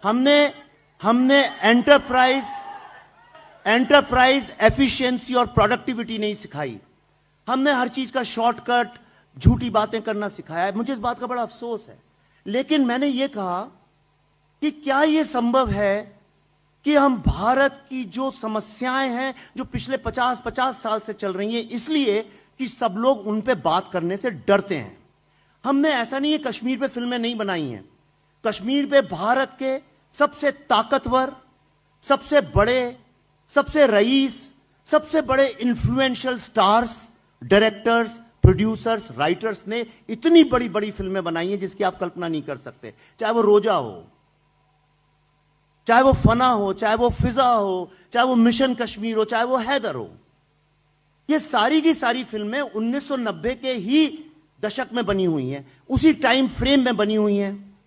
हमने हमने enterprise efficiency और प्रोडक्टिविटी नहीं सिखाई। हमने हर चीज का शॉर्टकट, झूठी बातें करना सिखाया है। मुझे इस बात का बड़ा अफसोस है। लेकिन मैंने यह कहा कि क्या यह संभव है कि हम भारत की जो समस्याएं हैं जो पिछले 50 साल से चल रही हैं, इसलिए कि सब लोग उन पे बात करने से डरते हैं। हमने ऐसा नहीं है कश्मीर पे फिल्में नहीं बनाई हैं। कश्मीर पे भारत के सबसे ताकतवर, सबसे बड़े, सबसे रईस, सबसे बड़े influential stars, directors, producers, writers ने इतनी बड़ी बड़ी फिल्में बनाई हैं जिसकी आप कल्पना नहीं कर सकते। चाहे वो रोजा हो, चाहे वो फना हो, चाहे वो फिजा हो, चाहे वो मिशन कश्मीर हो, चाहे वो हैदर हो। ये सारी की सारी फिल्में 1990 के ही दशक में बनी हुई हैं, उसी टाइम फ्रेम में बनी हुई हैं।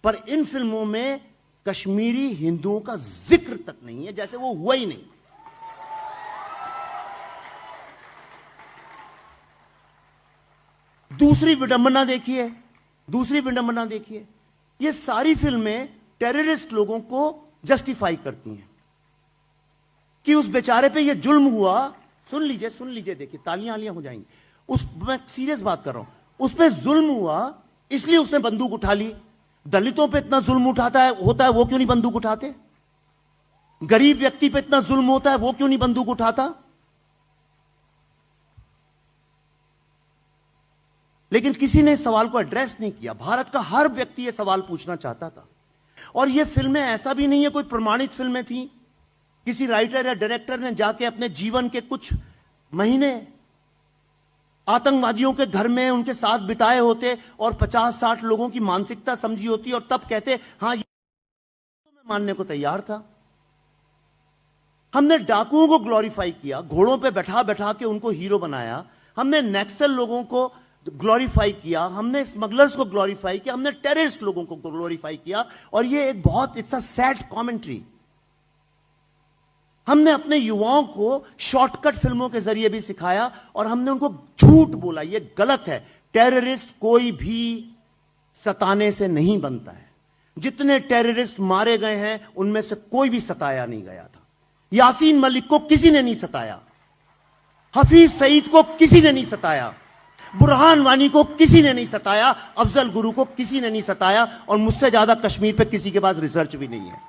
पर इन फिल्मों में कश्मीरी हिंदुओं का जिक्र तक नहीं है, जैसे वो हुआ ही नहीं। दूसरी विडंबना देखिए, ये सारी फिल्में टेररिस्ट लोगों को जस्टिफाई करती हैं कि उस बेचारे पे ये जुल्म हुआ। सुन लीजिए, देखिए तालियां हो जाएंगी। मैं सीरियस बात कर रहा हूं। उस पे जुल्म हुआ इसलिए उसने बंदूक उठा ली। दलितों पे इतना जुल्म होता है, वो क्यों नहीं बंदूक उठाते? गरीब व्यक्ति पे इतना जुल्म होता है, वो क्यों नहीं बंदूक उठाता? लेकिन किसी ने इस सवाल को एड्रेस नहीं किया। भारत का हर व्यक्ति यह सवाल पूछना चाहता था। और ये फिल्में ऐसा भी नहीं है कोई प्रमाणित फिल्में थी। किसी राइटर या डायरेक्टर ने जाके अपने जीवन के कुछ महीने आतंकवादियों के घर में उनके साथ बिताए होते और 50-60 लोगों की मानसिकता समझी होती और तब कहते हां, ये तो मैं मानने को तैयार था। हमने डाकुओं को ग्लोरीफाई किया, घोड़ों पे बैठा बैठा के उनको हीरो बनाया। हमने नक्सल लोगों को ग्लोरीफाई किया, हमने स्मगलर्स को ग्लोरीफाई किया, हमने टेररिस्ट लोगों को ग्लोरीफाई किया। और ये एक बहुत इट्स अ सैड कमेंट्री। हमने अपने युवाओं को शॉर्टकट फिल्मों के जरिए भी सिखाया और हमने उनको झूठ बोला। ये गलत है। टेररिस्ट कोई भी सताने से नहीं बनता है। जितने टेररिस्ट मारे गए हैं उनमें से कोई भी सताया नहीं गया था। यासीन मलिक को किसी ने नहीं सताया, हफीज सईद को किसी ने नहीं सताया, बुरहान वानी को किसी ने नहीं सताया, अफजल गुरु को किसी ने नहीं सताया। और मुझसे ज्यादा कश्मीर पे किसी के पास रिसर्च भी नहीं है।